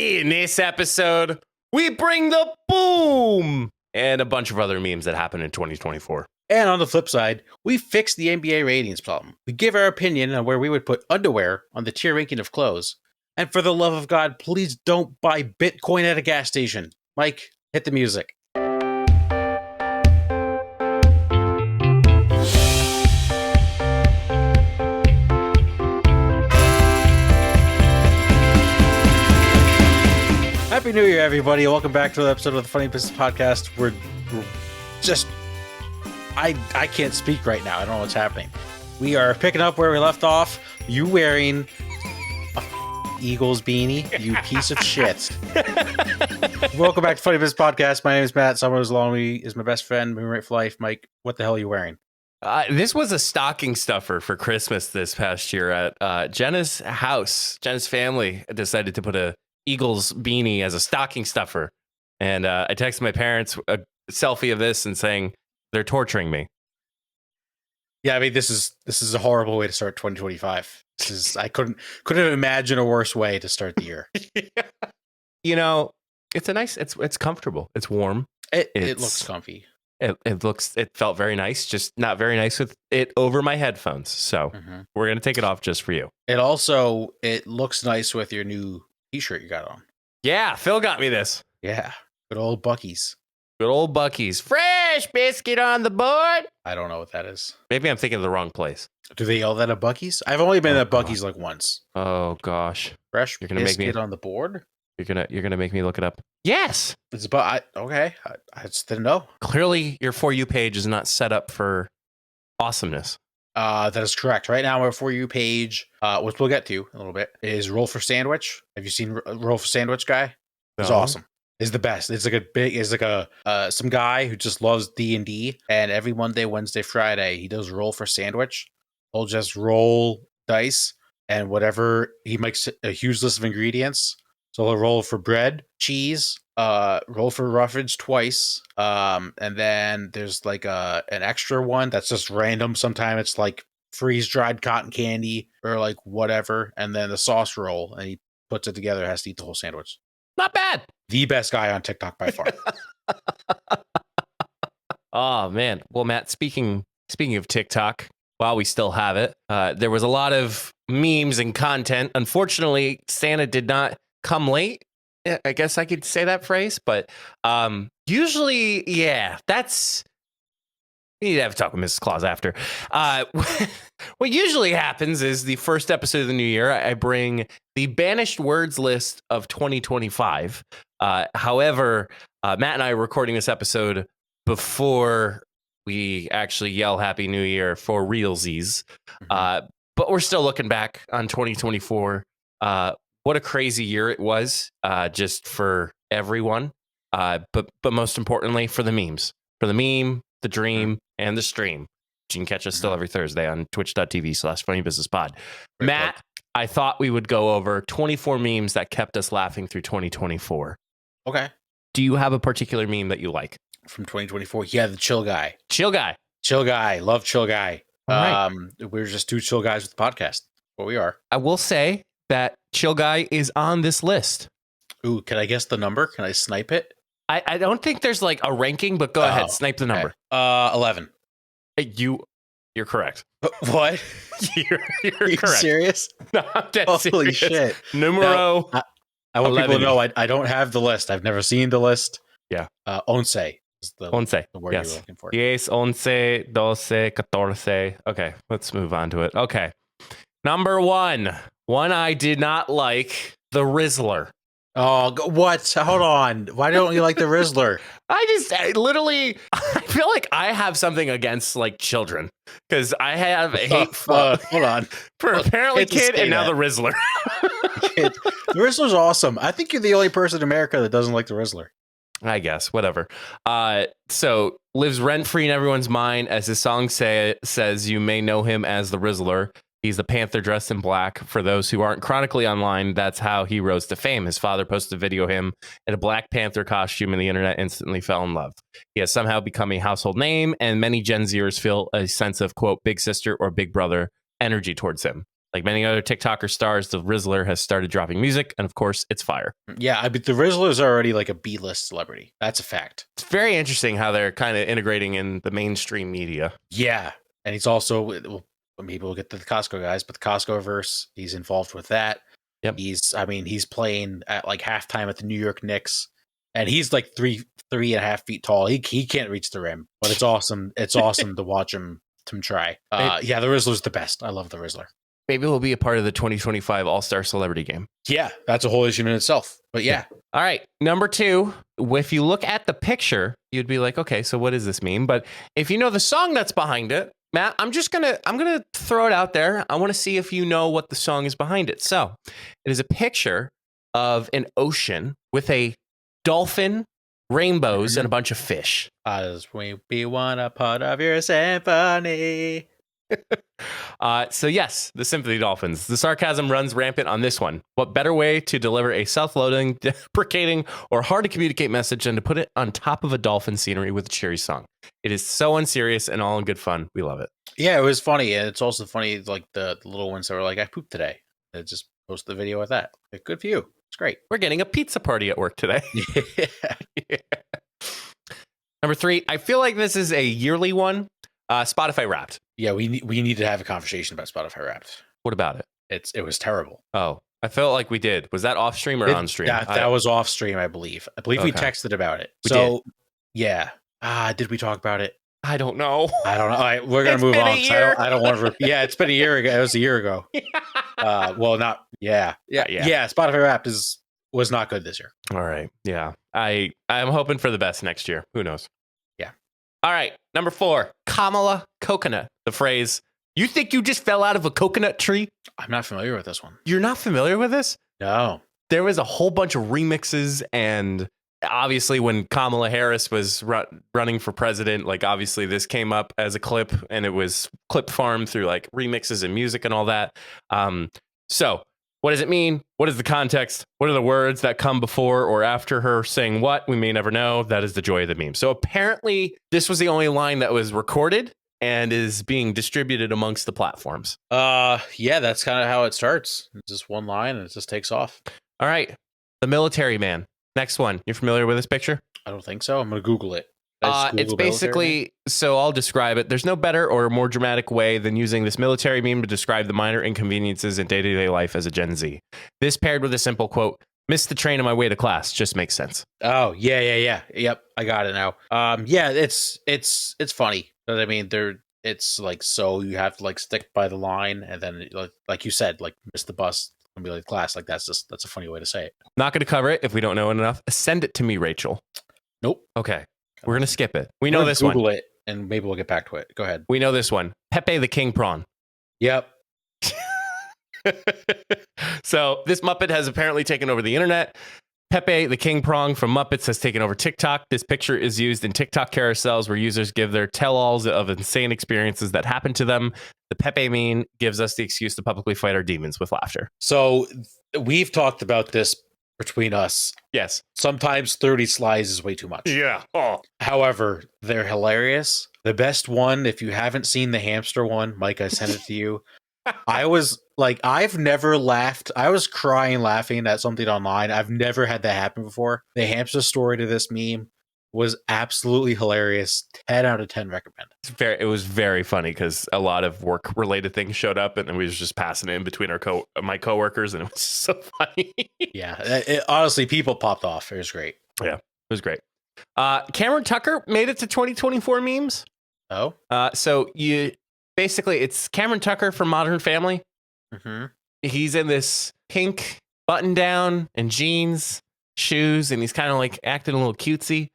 In this episode, we bring the boom and a bunch of other memes that happened in 2024. And on the flip side, we fixed the NBA ratings problem. We give our opinion on where we would put underwear on the tier ranking of clothes. And for the love of God, please don't buy Bitcoin at a gas station. Mike, hit the music. Happy New Year, everybody. Welcome back to another episode of the Funny Business Podcast. We're just... I can't speak right now. I don't know what's happening. We are picking up where we left off. You wearing a Eagles beanie, you piece of shit. Welcome back to Funny Business Podcast. My name is Matt. Someone who's along with me is my best friend, roommate for life. Mike, what the hell are you wearing? This was a stocking stuffer for Christmas this past year at Jenna's house. Jenna's family decided to put a Eagles beanie as a stocking stuffer. And I texted my parents a selfie of this and saying, they're torturing me. Yeah, I mean, this is a horrible way to start 2025. I couldn't imagine a worse way to start the year. You know, it's comfortable. It's warm. It looks comfy. It felt very nice, just not very nice with it over my headphones. So we're going to take it off just for you. It looks nice with your new t-shirt you got on. Yeah, Phil got me this. Yeah, good old Buc-ee's. Good old Buc-ee's. Fresh biscuit on the board. I don't know what that is. Maybe I'm thinking of the wrong place. Do they yell that at Buc-ee's? I've only been at Buc-ee's like once. Oh gosh. Fresh You're gonna biscuit make me on the board? You're gonna make me look it up. Yes. It's okay. I just didn't know. Clearly your For You page is not set up for awesomeness. That is correct. Right now, our For You page, which we'll get to in a little bit, is Roll for Sandwich. Have you seen Roll for Sandwich guy? It's awesome. It's the best. It's like some guy who just loves D&D, and every Monday, Wednesday, Friday, he does Roll for Sandwich. He'll just roll dice, and whatever, he makes a huge list of ingredients. So he'll roll for bread, cheese, roll for roughage twice, and then there's like an extra one that's just random. Sometimes it's like freeze-dried cotton candy or like whatever, and then the sauce roll, and he puts it together, has to eat the whole sandwich. Not bad. The best guy on TikTok by far. Oh man. Well, Matt, speaking of TikTok, while we still have it, there was a lot of memes and content. Unfortunately, Santa did not come late. I guess I could say that phrase, but usually, yeah, we need to have a talk with Mrs. Claus after. What usually happens is the first episode of the new year, I bring the banished words list of 2025. However, Matt and I are recording this episode before we actually yell Happy New Year for realsies. But we're still looking back on 2024. What a crazy year it was, just for everyone. But most importantly, for the memes. For the meme, the dream, and the stream. You can catch us still every Thursday on twitch.tv/funnybusinesspod. Matt, I thought we would go over 24 memes that kept us laughing through 2024. Okay. Do you have a particular meme that you like? From 2024? Yeah, the chill guy. Chill guy. Chill guy. Love chill guy. Right. We're just two chill guys with the podcast. What we are. I will say that chill guy is on this list. Ooh, can I guess the number? Can I snipe it? I don't think there's like a ranking, but go ahead, snipe the number. 11. You're correct. What? You're Are you correct. serious? No, I'm dead Holy serious. shit. Numero. Now, I want 11. people to know I don't have the list. I've never seen the list. Yeah. Once is the word yes. you're looking for. Yes, 11, 12, 14. Okay, let's move on to it. Okay. Number one I did not like, the Rizzler. Oh, what? Hold on. Why don't you like the Rizzler? I feel like I have something against like children because I have a hate hold on. for apparently kid and now the Rizzler. The Rizzler's awesome. I think you're the only person in America that doesn't like the Rizzler. I guess, whatever. So lives rent-free in everyone's mind. As his song says, you may know him as the Rizzler. He's the Panther dressed in black. For those who aren't chronically online, that's how he rose to fame. His father posted a video of him in a Black Panther costume, and the internet instantly fell in love. He has somehow become a household name, and many Gen Zers feel a sense of, quote, big sister or big brother energy towards him. Like many other TikToker stars, the Rizzler has started dropping music, and of course, it's fire. Yeah, I mean, the Rizzler's already like a B-list celebrity. That's a fact. It's very interesting how they're kind of integrating in the mainstream media. Yeah, and he's also, well, maybe we'll get to the Costco guys, but the Costco verse, he's involved with that. Yep. He's playing at like halftime at the New York Knicks, and he's like 3.5 feet tall. He can't reach the rim, but it's awesome. It's awesome to watch him try. Yeah, the Rizzler's the best. I love the Rizzler. Maybe we'll be a part of the 2025 All-Star Celebrity Game. Yeah, that's a whole issue in itself. But yeah. All right, number 2. If you look at the picture, you'd be like, okay, so what does this mean? But if you know the song that's behind it, Matt, I'm gonna throw it out there. I want to see if you know what the song is behind it. So it is a picture of an ocean with a dolphin, rainbows, and a bunch of fish. As we want a part of your symphony. So yes, the Symphony Dolphins. The sarcasm runs rampant on this one. What better way to deliver a self-loathing, deprecating, or hard to communicate message than to put it on top of a dolphin scenery with a cheery song? It is so unserious and all in good fun. We love it. Yeah, it was funny. And it's also funny, like the little ones that were like, I pooped today. They just post the video with that. Like, good for you. It's great. We're getting a pizza party at work today. Yeah. Number 3, I feel like this is a yearly one. Spotify Wrapped. Yeah, we need to have a conversation about Spotify Wrapped. What about it? It was terrible. Oh, I felt like we did. Was that off stream or on stream? That was off stream, I believe. We texted about it. We did. Yeah. Did we talk about it? I don't know. I don't know. All right, we're gonna move on. I don't want to. Yeah, it's been a year ago. It was a year ago. Well, not. Yeah. Spotify Wrapped was not good this year. All right. Yeah. I'm hoping for the best next year. Who knows? Yeah. All right. Number 4, Kamala Coconut. The phrase, "You think you just fell out of a coconut tree?" I'm not familiar with this one. You're not familiar with this? No. There was a whole bunch of remixes, and obviously when Kamala Harris was running for president, like obviously this came up as a clip, and it was clip farmed through like remixes and music and all that. So what does it mean? What is the context? What are the words that come before or after her saying what? We may never know. That is the joy of the meme. So apparently this was the only line that was recorded and is being distributed amongst the platforms. Yeah, that's kind of how it starts. It's just one line and it just takes off. All right. The Military Man. Next one. You're familiar with this picture? I don't think so. I'm going to Google it. It's basically, so I'll describe it. There's no better or more dramatic way than using this military meme to describe the minor inconveniences in day-to-day life as a Gen Z. This paired with a simple quote, "Missed the train on my way to class," just makes sense. Oh, yeah. Yep, I got it now. Yeah, it's funny. But I mean, it's like, so you have to like stick by the line, and then like you said, like miss the bus and be like class. Like that's a funny way to say it. Not going to cover it if we don't know enough. Send it to me, Rachel. Nope. Okay. We're going to skip it. We know this one. Google it, and maybe we'll get back to it. Go ahead. We know this one. Pepe the King Prawn. Yep. So this Muppet has apparently taken over the internet. Pepe the King Prong from Muppets has taken over TikTok. This picture is used in TikTok carousels where users give their tell-alls of insane experiences that happen to them. The Pepe meme gives us the excuse to publicly fight our demons with laughter. So we've talked about this between us. Yes. Sometimes 30 slides is way too much. Yeah. Oh. However, they're hilarious. The best one, if you haven't seen the hamster one, Mike, I sent it to you. I was like, I've never laughed. I was crying laughing at something online. I've never had that happen before. The hamster story to this meme was absolutely hilarious. 10 out of 10 recommend. It was very funny because a lot of work related things showed up, and then we was just passing it in between my coworkers, and it was so funny. Yeah, honestly, people popped off. It was great. Yeah, it was great. Cameron Tucker made it to 2024 memes. Oh, so basically it's Cameron Tucker from Modern Family. Mm-hmm. He's in this pink button down and jeans, shoes, and he's kind of like acting a little cutesy.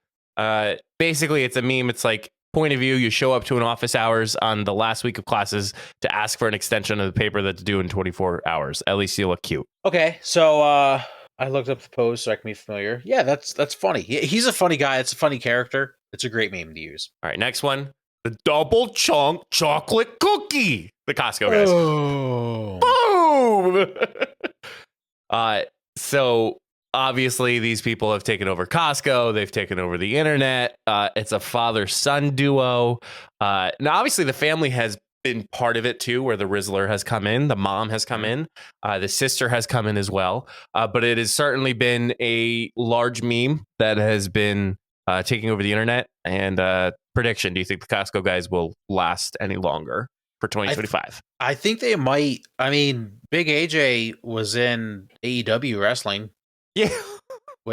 Basically, it's a meme. It's like, point of view, you show up to an office hours on the last week of classes to ask for an extension of the paper that's due in 24 hours. At least you look cute. Okay, so I looked up the pose so I can be familiar. Yeah, that's funny. He's a funny guy. It's a funny character. It's a great meme to use. All right, next one. The double chunk chocolate cookie. The Costco guys. Oh. Boom! So obviously these people have taken over Costco. They've taken over the internet. It's a father-son duo. Now, obviously the family has been part of it too, where the Rizzler has come in, the mom has come in, the sister has come in as well. But it has certainly been a large meme that has been taking over the internet. And prediction: do you think the Costco guys will last any longer for 2025? I think they might. I mean, Big AJ was in AEW wrestling. Yeah.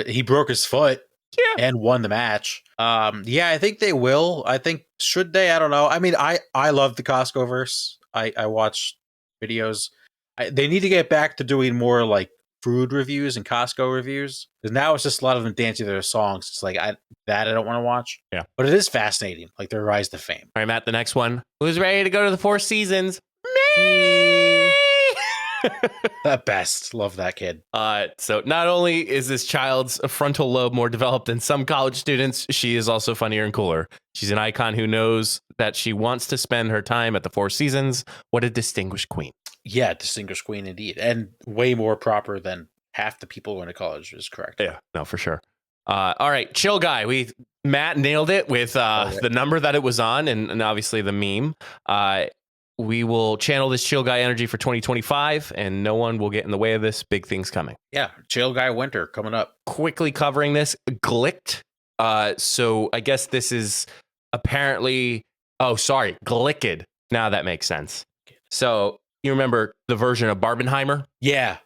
He broke his foot. Yeah. And won the match. Yeah, I think they will. I think should they? I don't know. I mean, I love the Costco verse. I watch videos. They need to get back to doing more like food reviews and Costco reviews, because now it's just a lot of them dancing their songs. It's like I don't want to watch. Yeah, but it is fascinating, like their rise to fame. All right, Matt. The next one. Who's ready to go to the Four Seasons? Me. The best. Love that kid. So not only is this child's frontal lobe more developed than some college students, she is also funnier and cooler. She's an icon who knows that she wants to spend her time at the Four Seasons. What a distinguished queen. Yeah, distinguished queen indeed. And way more proper than half the people going to college is correct. Yeah, no, for sure. All right, chill guy. Matt nailed it with the number that it was on and obviously the meme. We will channel this chill guy energy for 2025, and no one will get in the way of this. Big things coming. Yeah, chill guy winter coming up. Quickly covering this, Glicked. So I guess this is apparently, Glicked. Now that makes sense. So you remember the version of Barbenheimer? Yeah.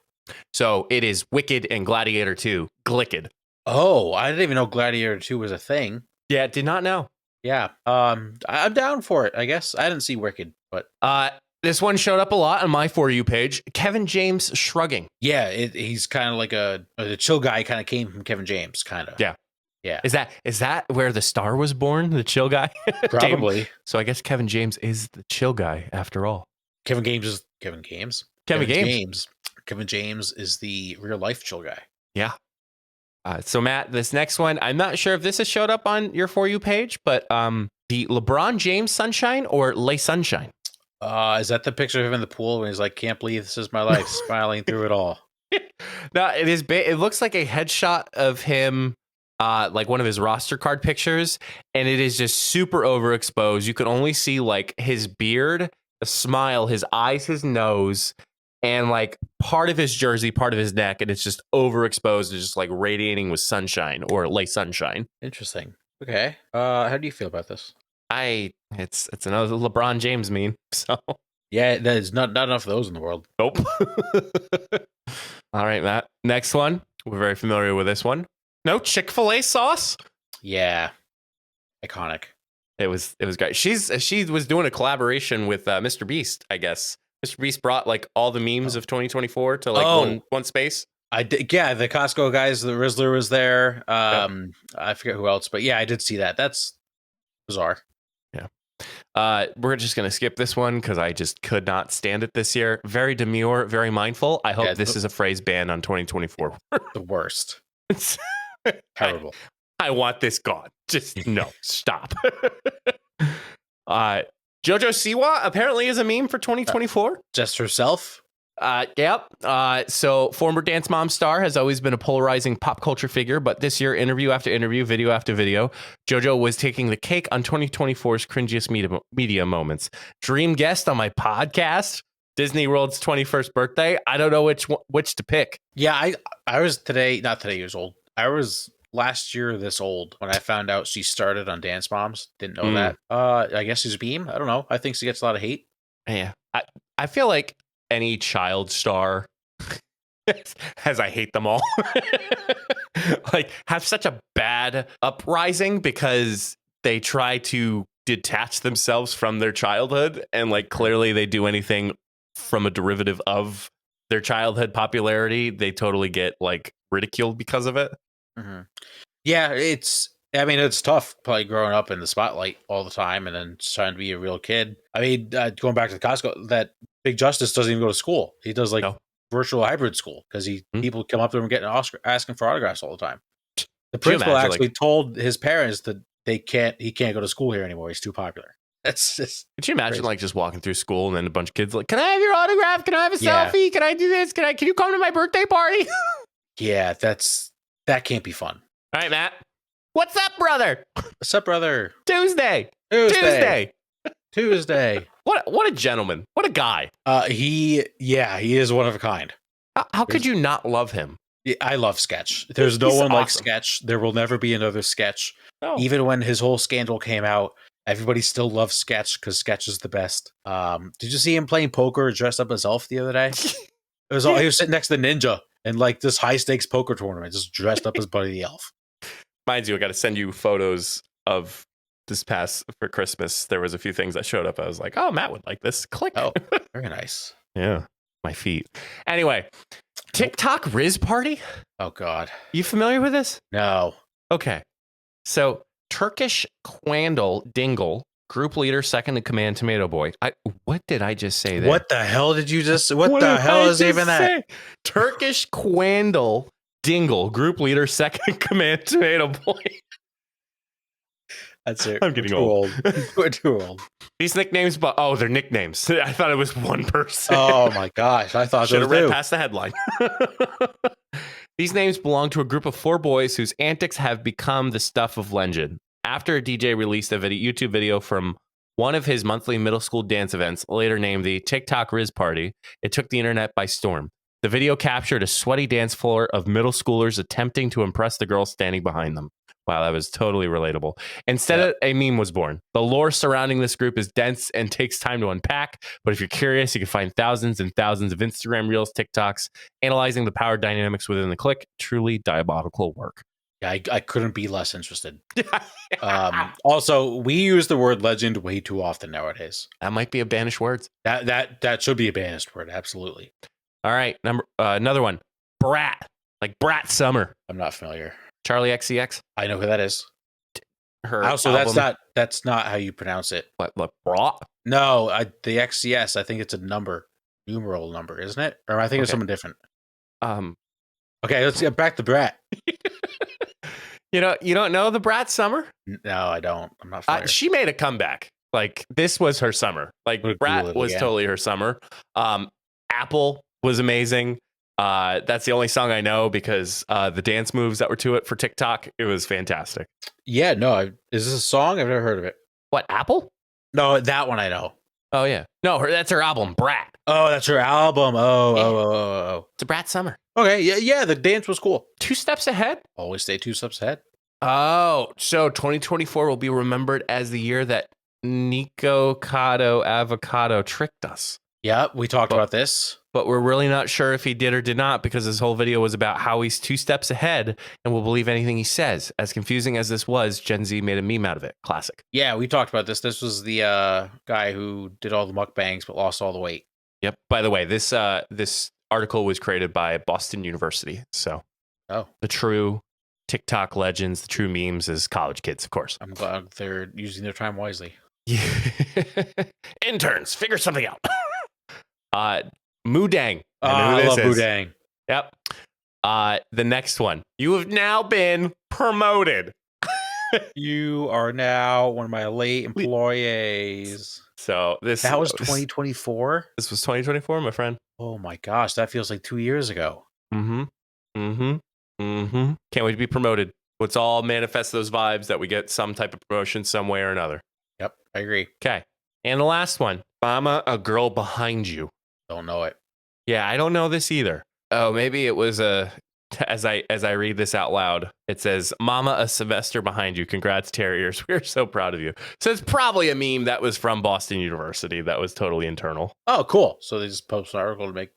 So it is Wicked and Gladiator 2, Glicked. Oh, I didn't even know Gladiator 2 was a thing. Yeah, did not know. Yeah. I'm down for it, I guess. I didn't see Wicked, but this one showed up a lot on my For You page. Kevin James shrugging. Yeah, he's kind of like the chill guy kind of came from Kevin James, kind of. Yeah. Yeah. Is that where the star was born, the chill guy? Probably. So I guess Kevin James is the chill guy after all. Kevin James is Kevin James. Kevin James. Kevin James is the real life chill guy. Yeah. So Matt, this next one, I'm not sure if this has showed up on your For You page, but the LeBron James sunshine or Lay Sunshine? Is that the picture of him in the pool when he's like, "Can't believe this is my life," smiling through it all? No, it is. It looks like a headshot of him, like one of his roster card pictures, and it is just super overexposed. You can only see like his beard, a smile, his eyes, his nose, and like part of his jersey, part of his neck, and it's just overexposed. It's just like radiating with sunshine or Lay Sunshine. Interesting. Okay. How do you feel about this? It's another LeBron James meme. So yeah, there's not enough of those in the world. Nope. All right, Matt. Next one. We're very familiar with this one. No Chick-fil-A sauce. Yeah. Iconic. It was great. She was doing a collaboration with Mr. Beast, I guess. Mr. Beast brought like all the memes of 2024 to like one space. I did, yeah. The Costco guys, the Rizzler was there. I forget who else, but yeah, I did see that. That's bizarre. Yeah. We're just gonna skip this one because I just could not stand it this year. Very demure, very mindful. I hope this is a phrase banned on 2024. The worst. Terrible. I want this gone. Just no, stop. Jojo Siwa apparently is a meme for 2024. Just herself? Yep. So former Dance Mom star has always been a polarizing pop culture figure, but this year, interview after interview, video after video, JoJo was taking the cake on 2024's cringiest media moments. Dream guest on my podcast, Disney World's 21st birthday. I don't know which to pick. Yeah, I was not today years old. I was last year this old when I found out she started on Dance Moms. Didn't know that. I guess she's a beam. I don't know. I think she gets a lot of hate. Yeah. I feel like any child star as I hate them all like have such a bad uprising because they try to detach themselves from their childhood and like clearly they do anything from a derivative of their childhood popularity, they totally get like ridiculed because of it. Mm-hmm. Yeah, it's tough probably growing up in the spotlight all the time and then trying to be a real kid. I mean, going back to the Costco, that Big Justice doesn't even go to school. He does like virtual hybrid school because people come up to him and asking for autographs all the time. The principal actually told his parents that he can't go to school here anymore. He's too popular. That's just. Could you imagine like just walking through school and then a bunch of kids like, can I have your autograph? Can I have a selfie? Can I do this? Can you come to my birthday party? Yeah, that can't be fun. All right, Matt. What's up, brother? What's up, brother? Tuesday. Tuesday. What a gentleman. What a guy. He is one of a kind. How could you not love him? Yeah, I love Sketch. There's no He's one like awesome. Sketch. There will never be another Sketch. No. Even when his whole scandal came out, everybody still loves Sketch because Sketch is the best. Did you see him playing poker dressed up as Elf the other day? It was all, he was sitting next to Ninja in like this high stakes poker tournament, just dressed up as Buddy the Elf. Mind you, I got to send you photos of this past for Christmas. There was a few things that showed up. I was like, oh, Matt would like this. Click. Oh, very nice. Yeah, my feet. Anyway, TikTok Riz Party. Oh God, You familiar with this? no. Okay. So Turkish Quandle Dingle, group leader, second in command, Tomato Boy. What did I just say there? What the hell did you just? What the hell is even that? Turkish Quandle Dingle, group leader, second in command, Tomato Boy. That's it. I'm getting We're too old. We're too old. These nicknames, but they're nicknames. I thought it was one person. Oh my gosh, I thought Should so have read too. past the headline. These names belong to a group of 4 boys whose antics have become the stuff of legend. After a DJ released a YouTube video from one of his monthly middle school dance events, later named the TikTok Riz Party, it took the internet by storm. The video captured a sweaty dance floor of middle schoolers attempting to impress the girls standing behind them. Wow, that was totally relatable. Instead, a meme was born. The lore surrounding this group is dense and takes time to unpack. But if you're curious, you can find thousands and thousands of Instagram Reels, TikToks, analyzing the power dynamics within the clique. Truly diabolical work. Yeah, I couldn't be less interested. Also, we use the word legend way too often nowadays. That might be a banished word. That should be a banished word. Absolutely. All right, another one. Brat, like Brat Summer. I'm not familiar. Charlie XCX. I know who that is. Her Also, album, that's not how you pronounce it. what brat? No, the XCS. I think it's a numeral number, isn't it? Or I think it's Okay. something different. Um, Okay, let's get back to Brat. you don't know the Brat Summer? No, I don't. I'm not familiar. She made a comeback. Like this was her summer. Like What a Brat cool was little totally her summer. Apple was amazing. That's the only song I know because the dance moves that were to it for TikTok, it was fantastic. Yeah, no. Is this a song? I've never heard of it. What, Apple? No, that one I know. Oh yeah. No, that's her album, Brat. Oh, that's her album. Oh. It's a Brat Summer. Okay, yeah. The dance was cool. 2 steps ahead. Always stay 2 steps ahead. Oh, so 2024 will be remembered as the year that Nico Cotto Avocado tricked us. Yeah, we talked about this. But we're really not sure if he did or did not because his whole video was about how he's 2 steps ahead and will believe anything he says. As confusing as this was, Gen Z made a meme out of it. Classic. Yeah, we talked about this. This was the guy who did all the mukbangs but lost all the weight. Yep. By the way, this article was created by Boston University. So the true TikTok legends, the true memes is college kids, of course. I'm glad they're using their time wisely. Interns, figure something out. Moodang. I love Moodang. Yep. The next one. You have now been promoted. You are now one of my late employees. So that was 2024. This was 2024, my friend. Oh my gosh, that feels like 2 years ago. Can't wait to be promoted. Let's all manifest those vibes that we get some type of promotion some way or another. Yep, I agree. Okay. And the last one. Mama, a girl behind you. Don't know it. Yeah, I don't know this either. Oh, maybe it was as I read this out loud, it says, Mama, a semester behind you. Congrats, Terriers. We're so proud of you. So it's probably a meme that was from Boston University that was totally internal. Oh, cool. So they just post an article to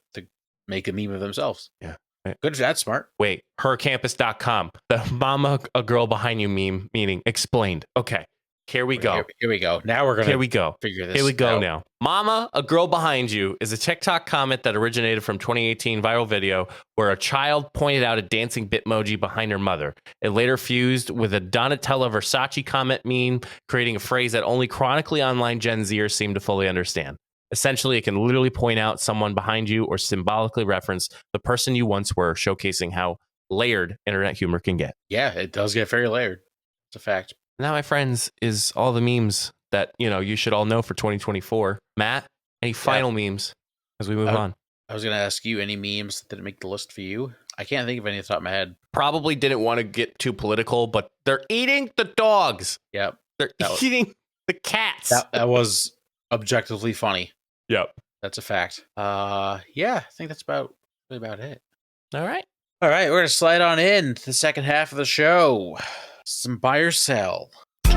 make a meme of themselves. Yeah. Good. That's smart. Wait, hercampus.com. The Mama, a girl behind you meme, meaning explained. Okay. Here we go. Here we go. Now we're going to figure this out. Here we go now. Mama, a girl behind you is a TikTok comment that originated from 2018 viral video where a child pointed out a dancing Bitmoji behind her mother. It later fused with a Donatella Versace comment meme, creating a phrase that only chronically online Gen Zers seem to fully understand. Essentially, it can literally point out someone behind you or symbolically reference the person you once were, showcasing how layered internet humor can get. Yeah, it does get very layered. It's a fact. That, my friends, is all the memes that you should all know for 2024. Matt, any final memes as we move on? I was going to ask you any memes that didn't make the list for you. I can't think of any off the top of my head. Probably didn't want to get too political, but they're eating the dogs. Yep. They're eating the cats. That was objectively funny. Yep. That's a fact. Yeah, I think that's about it. All right. All right, we're gonna slide on in to the second half of the show. Some buy or sell. All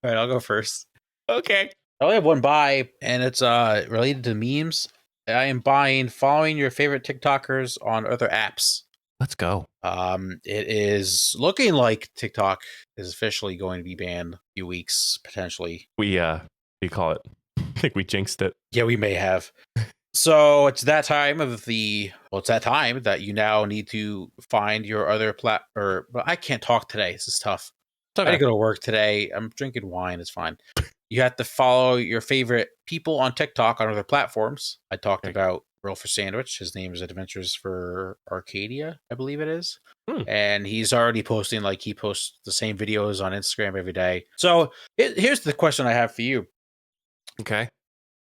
right, I'll go first. Okay. I only have one buy, and it's related to memes. I am buying following your favorite TikTokers on other apps. Let's go. It is looking like TikTok is officially going to be banned in a few weeks, potentially. We call it. I think we jinxed it. Yeah, we may have. So it's that time it's that time that you now need to find your other but I can't talk today. This is tough. It's okay. I had to go to work today. I'm drinking wine. It's fine. You have to follow your favorite people on TikTok on other platforms. I talked about Roll for Sandwich. His name is Adventures for Arcadia, I believe it is. And he's already posting, he posts the same videos on Instagram every day. So here's the question I have for you. Okay.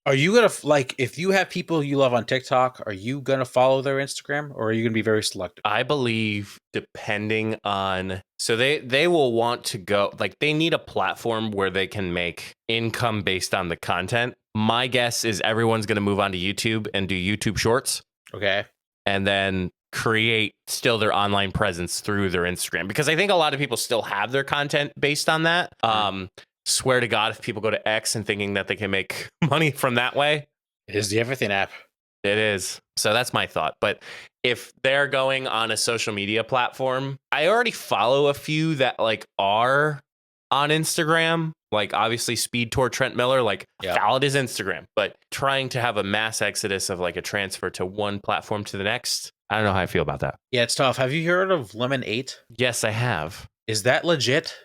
Are you going to, if you have people you love on TikTok, are you going to follow their Instagram, or are you going to be very selective? I believe depending on, so they will want to go, they need a platform where they can make income based on the content. My guess is everyone's going to move on to YouTube and do YouTube Shorts. Okay. And then create still their online presence through their Instagram, because I think a lot of people still have their content based on that. Swear to God, if people go to X and thinking that they can make money from that way. It is the everything app. It is. So that's my thought. But if they're going on a social media platform, I already follow a few that are on Instagram, obviously Speed Tour Trent Miller, valid is Instagram, but trying to have a mass exodus of a transfer to one platform to the next. I don't know how I feel about that. Yeah, it's tough. Have you heard of Lemon 8? Yes, I have. Is that legit?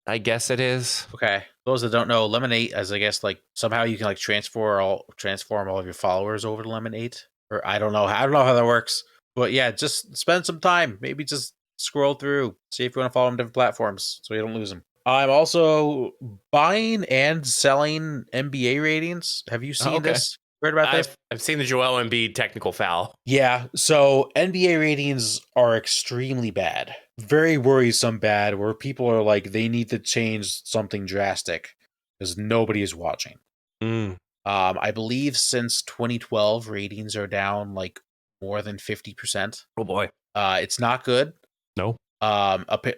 I guess it is. Okay. Those that don't know, Lemon 8, as I guess somehow you can transform all of your followers over to Lemon 8. Or I don't know how that works. But yeah, just spend some time. Maybe just scroll through, see if you want to follow them on different platforms so you don't lose them. I'm also buying and selling NBA ratings. Have you seen this? Heard about this? I've seen the Joel Embiid technical foul. Yeah, so NBA ratings are extremely bad. Very worrisome bad, where people are they need to change something drastic because nobody is watching. I believe since 2012, ratings are down more than 50%. Oh boy. It's not good. No.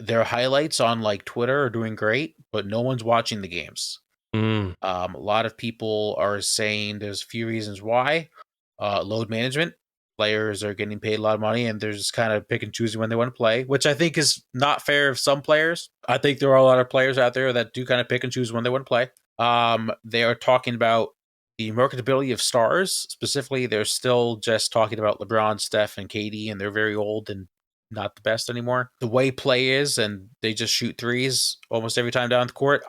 Their highlights on Twitter are doing great, but no one's watching the games. A lot of people are saying there's a few reasons why. Load management. Players are getting paid a lot of money, and they're just kind of pick and choosing when they want to play, which I think is not fair of some players. I think there are a lot of players out there that do kind of pick and choose when they want to play. They are talking about the marketability of stars. Specifically, they're still just talking about LeBron, Steph, and KD, and they're very old and not the best anymore. The way play is, and they just shoot threes almost every time down the court.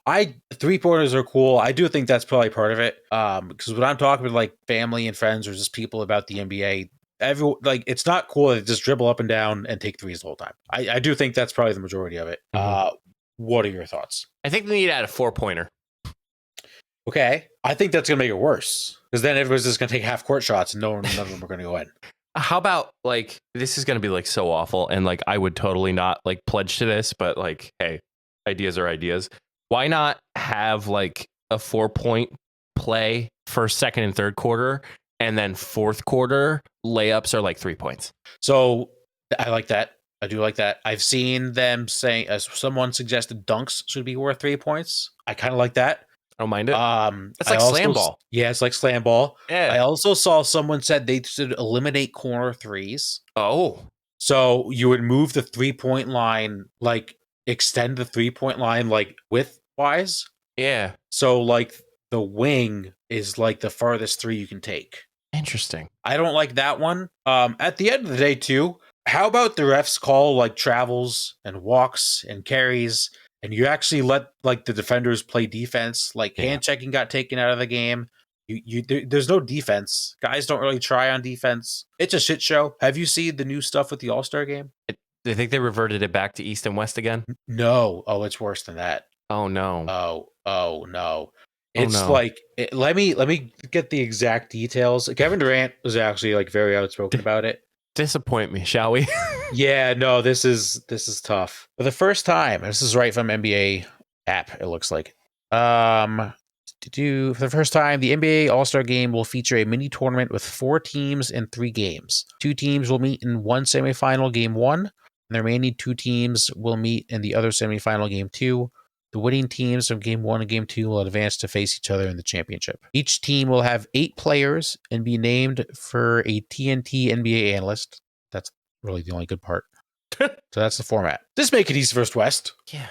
I 3-pointers are cool. I do think that's probably part of it. Because when I'm talking with family and friends or just people about the NBA, everyone it's not cool to just dribble up and down and take threes the whole time. I do think that's probably the majority of it. What are your thoughts? I think they need to add a 4-pointer. Okay, I think that's gonna make it worse, because then everybody's just gonna take half court shots and none of them are gonna go in. How about this is going to be so awful, and I would totally not pledge to this, but hey, ideas are ideas. Why not have a 4-point play first, second, and third quarter, and then fourth quarter layups are 3 points? So I like that. I do like that. I've seen them saying, as someone suggested, dunks should be worth 3 points. I kind of like that. I don't mind it. It's slam ball. Yeah, it's like slam ball. Yeah. I also saw someone said they should eliminate corner threes. Oh. So you would move the 3-point line, extend the 3-point line width-wise. Yeah. So the wing is the farthest three you can take. Interesting. I don't like that one. At the end of the day, too, how about the refs call travels and walks and carries, and you actually let the defenders play defense? Hand checking got taken out of the game. There's no defense. Guys don't really try on defense. It's a shit show. Have you seen the new stuff with the All-Star game? They think they reverted it back to East and West again? No. Oh, it's worse than that. Oh no. Oh no. It's let me get the exact details. Kevin Durant was actually very outspoken about it. Disappoint me, shall we? Yeah, no, this is tough. For the first time, this is right from NBA app, it looks like. For the first time, the NBA All-Star Game will feature a mini tournament with 4 teams and 3 games. 2 teams will meet in one semifinal, game 1, and the remaining 2 teams will meet in the other semifinal, game 2. The winning teams from game 1 and game 2 will advance to face each other in the championship. Each team will have 8 players and be named for a TNT NBA analyst. That's really the only good part. So that's the format. Just make it East versus West. Yeah.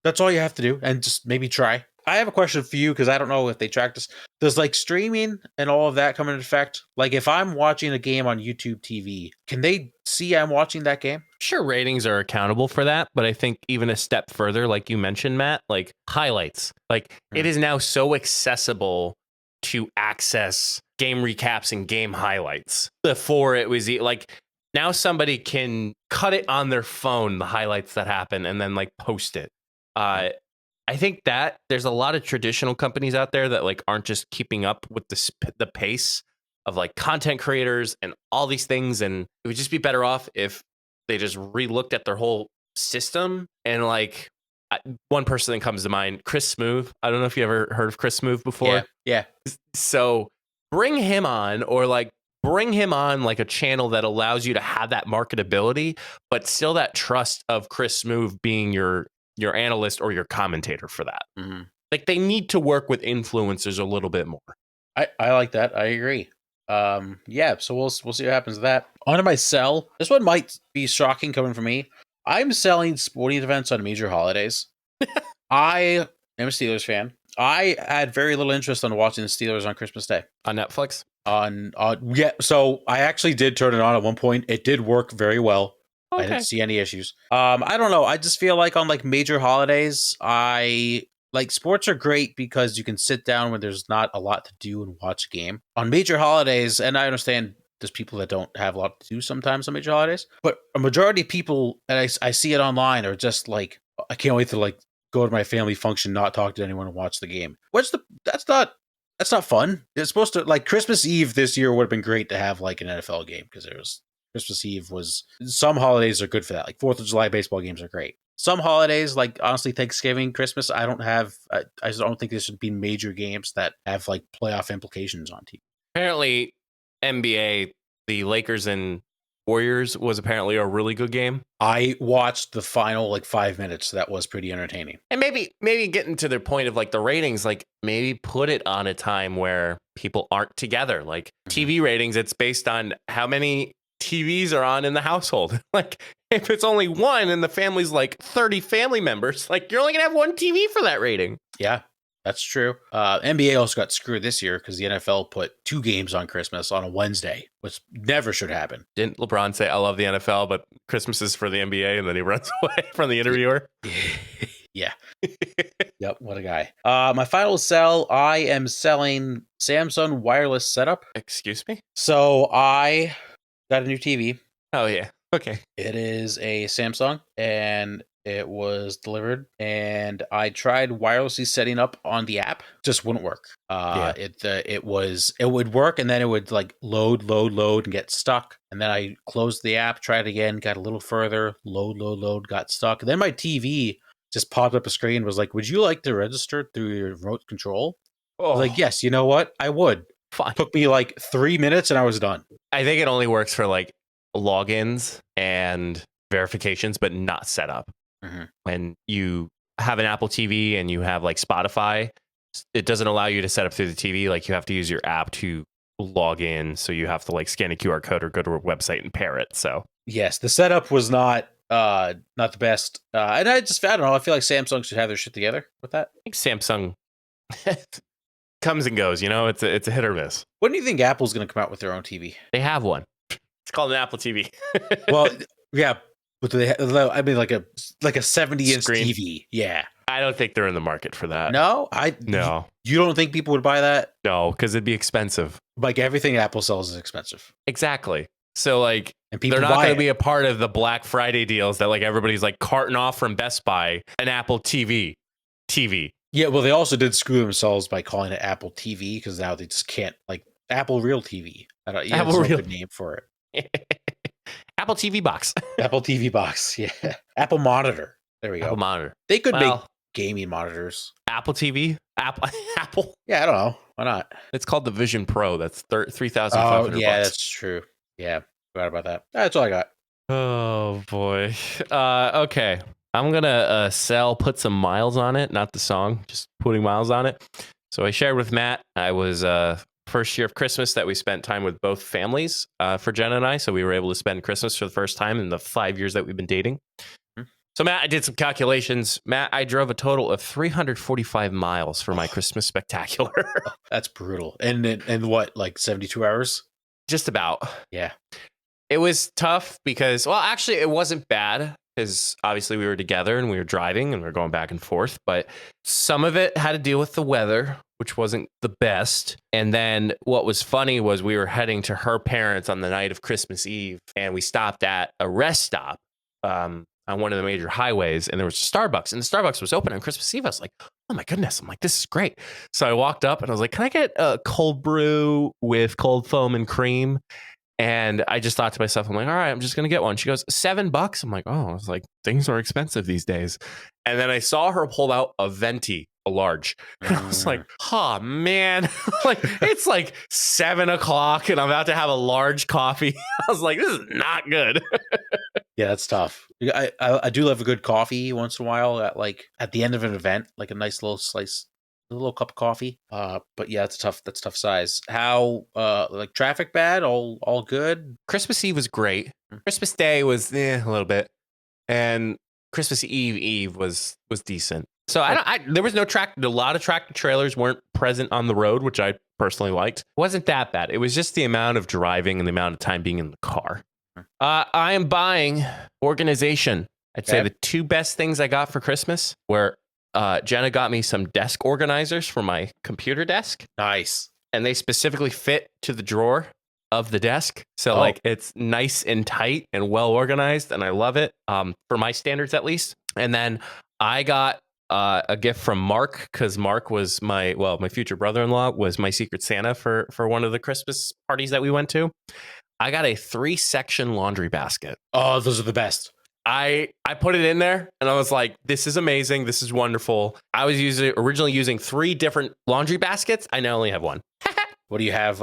That's all you have to do, and just maybe try. I have a question for you because I don't know if they track this. Does like streaming and all of that come into effect? Like if I'm watching a game on YouTube TV, can they see I'm watching that game? Sure, ratings are accountable for that, but I think even a step further, like you mentioned, Matt, like highlights. Like it is now so accessible to access game recaps and game highlights. Before it was like now somebody can cut it on their phone, the highlights that happen, and then like post it. I think that there's a lot of traditional companies out there that like aren't just keeping up with the pace of like content creators and all these things, and it would just be better off if they just re-looked at their whole system. And like one person that comes to mind, Chris Smooth. I don't know if you ever heard of Chris Smooth before. Yeah. So bring him on, or like bring him on like a channel that allows you to have that marketability, but still that trust of Chris Smooth being your analyst or your commentator for that. Mm-hmm. Like they need to work with influencers a little bit more. I like that. I agree. Yeah, so we'll see what happens with that. On to my sell. This one might be shocking coming from me. I'm selling sporting events on major holidays. I am a Steelers fan. I had very little interest on watching the Steelers on Christmas Day. On Netflix? Yeah, so I actually did turn it on at one point. It did work very well. Okay. I didn't see any issues. I don't know. I just feel like on like major holidays, like sports are great because you can sit down when there's not a lot to do and watch a game. On major holidays, and I understand there's people that don't have a lot to do sometimes on major holidays, but a majority of people, and I see it online, are just like, I can't wait to like go to my family function, not talk to anyone and watch the game. That's not fun. It's supposed to, like, Christmas Eve this year would have been great to have like an NFL game because Christmas Eve was, some holidays are good for that. Like 4th of July baseball games are great. Some holidays, like honestly, Thanksgiving, Christmas, I just don't think there should be major games that have like playoff implications on TV. Apparently, NBA, the Lakers and Warriors was apparently a really good game. I watched the final like 5 minutes. That was pretty entertaining. And maybe getting to the point of like the ratings, like maybe put it on a time where people aren't together. Like TV ratings, it's based on how many TVs are on in the household. Like if it's only one and the family's like 30 family members, like you're only gonna have one TV for that rating. Yeah, that's true. NBA also got screwed this year because the NFL put 2 games on Christmas on a Wednesday, which never should happen. Didn't LeBron say, I love the NFL, but Christmas is for the NBA, and then he runs away from the interviewer? Yeah. Yep, what a guy. My final sell, I am selling Samsung wireless setup. Excuse me? So I got a new TV. Oh, yeah. Okay. It is a Samsung, and it was delivered, and I tried wirelessly setting up on the app. Just wouldn't work. It would work, and then it would like load, and get stuck. And then I closed the app, tried again, got a little further, load, got stuck. And then my TV just popped up a screen, was like, would you like to register through your remote control? I was like, yes, you know what? I would. Fine. Took me like 3 minutes and I was done. I think it only works for like logins and verifications, but not setup. Mm-hmm. When you have an Apple TV and you have like Spotify, it doesn't allow you to set up through the TV. Like you have to use your app to log in. So you have to like scan a QR code or go to a website and pair it. So yes, the setup was not the best. And I don't know. I feel like Samsung should have their shit together with that. I think Samsung comes and goes, you know, it's a hit or miss. When do you think Apple's going to come out with their own TV? They have one. It's called an Apple TV. Well, yeah, but do they I mean, like a 70-inch TV. Yeah. I don't think they're in the market for that. No, No. You don't think people would buy that? No, because it'd be expensive. Like everything Apple sells is expensive. Exactly. So like, and people they're not going to be a part of the Black Friday deals that like everybody's like carting off from Best Buy an Apple TV. Yeah, well, they also did screw themselves by calling it Apple TV because now they just can't, like, Apple Real TV. Apple Real, good name for it. Apple TV box. Apple TV box. Yeah. Apple Monitor. There we go. Apple Monitor. They could make gaming monitors. Apple TV, Apple, Apple. Yeah, I don't know. Why not? It's called the Vision Pro. That's $3,500. Oh, yeah, that's true. Yeah, forgot about that. That's all I got. Oh boy. Okay. I'm gonna put some miles on it, not the song, just putting miles on it. So I shared with Matt. I was first year of Christmas that we spent time with both families for Jenna and I. So we were able to spend Christmas for the first time in the 5 years that we've been dating. So Matt, I did some calculations. Matt, I drove a total of 345 miles for my Christmas spectacular. That's brutal. And what, like 72 hours? Just about. Yeah. It was tough because, well, actually, it wasn't bad because obviously we were together and we were driving and we were going back and forth. But some of it had to deal with the weather, which wasn't the best. And then what was funny was we were heading to her parents on the night of Christmas Eve, and we stopped at a rest stop on one of the major highways, and there was a Starbucks, and the Starbucks was open on Christmas Eve. I was like, oh my goodness. I'm like, this is great. So I walked up and I was like, can I get a cold brew with cold foam and cream? And I just thought to myself, I'm like, all right, I'm just going to get one. She goes, $7. I'm like, oh, I was like, things are expensive these days. And then I saw her pull out a venti, a large. And I was like, oh man, like it's like 7:00 and I'm about to have a large coffee. I was like, this is not good. Yeah, that's tough. I do love a good coffee once in a while at the end of an event, like a nice little slice, a little cup of coffee. But yeah, that's tough size. How like traffic bad? All good? Christmas Eve was great. Christmas Day was a little bit. And Christmas Eve was decent. So there was no a lot of tractor trailers weren't present on the road, which I personally liked. It wasn't that bad. It was just the amount of driving and the amount of time being in the car. I am buying organization. I'd say the two best things I got for Christmas were Jenna got me some desk organizers for my computer desk. Nice. And they specifically fit to the drawer of the desk. So like it's nice and tight and well organized. And I love it for my standards, at least. And then I got a gift from Mark, because Mark was my future brother-in-law was my secret Santa for one of the Christmas parties that we went to. I got a 3-section laundry basket. Oh, those are the best. I put it in there and I was like, this is amazing. This is wonderful. I was originally using 3 different laundry baskets. I now only have one. What do you have?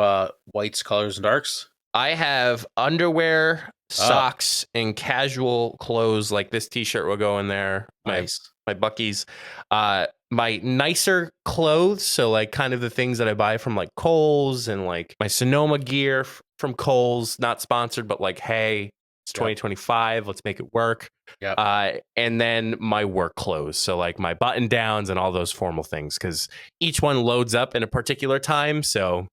Whites, colors, and darks? I have underwear, socks, and casual clothes. Like this t-shirt will go in there. Nice. My Buckies. My nicer clothes, so like kind of the things that I buy from like Kohl's, and like my Sonoma gear from Kohl's, not sponsored, but like, hey, it's 2025, let's make it work. And then my work clothes, so like my button downs and all those formal things, because each one loads up in a particular time. So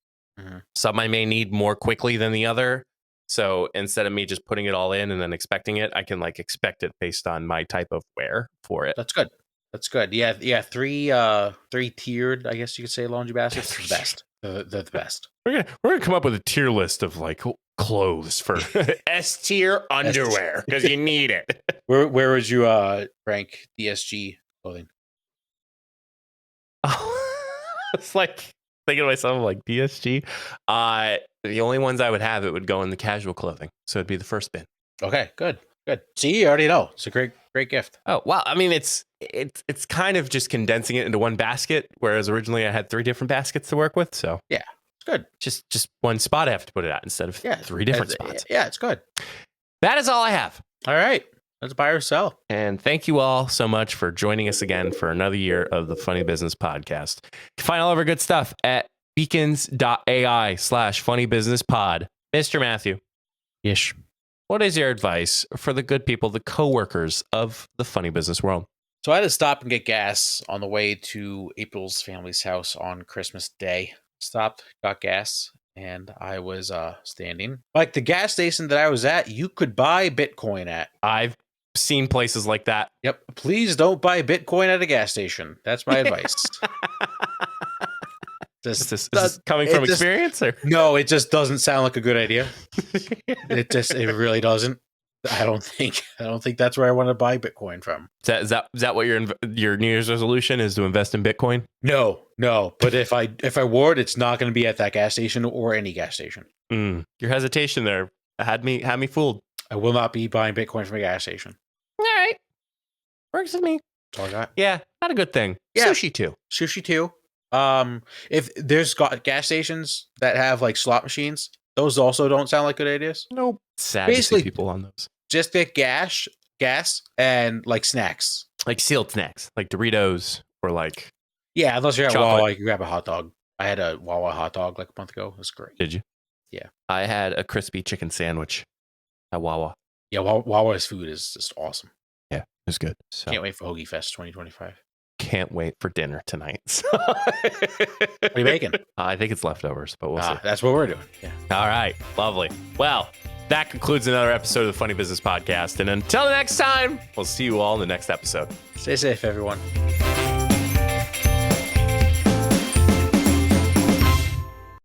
some I may need more quickly than the other. So instead of me just putting it all in and then expecting it, I can like expect it based on my type of wear for it. That's good. That's good. Yeah. 3 tiered, I guess you could say, laundry baskets. The best. They're the best. We're gonna come up with a tier list of like clothes for S tier underwear, because you need it. Where would you rank DSG clothing? It's like thinking to myself, like DSG. The only ones I would have, it would go in the casual clothing, so it'd be the first bin. Okay, good. See, you already know. It's a great gift. Oh wow! I mean, it's kind of just condensing it into one basket, whereas originally I had 3 different baskets to work with. So yeah, it's good. Just one spot I have to put it at instead of 3 different spots. Yeah, it's good. That is all I have. All right, let's buy or sell. And thank you all so much for joining us again for another year of the Funny Business Podcast. You can find all of our good stuff at beacons.ai/funnybusinesspod. Mr. Matthew. Yes. What is your advice for the good people, the coworkers of the funny business world? So I had to stop and get gas on the way to April's family's house on Christmas Day. Stopped, got gas, and I was standing. Like the gas station that I was at, you could buy Bitcoin at. I've seen places like that. Yep. Please don't buy Bitcoin at a gas station. That's my advice. Is this coming from experience, or? No, it just doesn't sound like a good idea. It really doesn't. I don't think that's where I want to buy Bitcoin from. Is that what your New Year's resolution is, to invest in Bitcoin? No. But if I were it, it's not going to be at that gas station or any gas station. Your hesitation there had me fooled. I will not be buying Bitcoin from a gas station. All right, works with me. That's all I got. Yeah, not a good thing. Yeah. Sushi too. Sushi too. If there's got gas stations that have like slot machines, those also don't sound like good ideas. Nope. Sad to Basically- see people on those. Just get gas, and like snacks. Like sealed snacks, like Doritos or like. Yeah, unless you're at Chocolate. Wawa, you can grab a hot dog. I had a Wawa hot dog like a month ago. It was great. Did you? Yeah. I had a crispy chicken sandwich at Wawa. Yeah, Wawa's food is just awesome. Yeah, it was good. So Can't wait for Hoagie Fest 2025. can't wait for dinner tonight. So What are you making? I think it's leftovers, but we'll see. That's what we're doing. Yeah. All right. Lovely. Well, that concludes another episode of the Funny Business Podcast. And until the next time, we'll see you all in the next episode. Stay safe, everyone.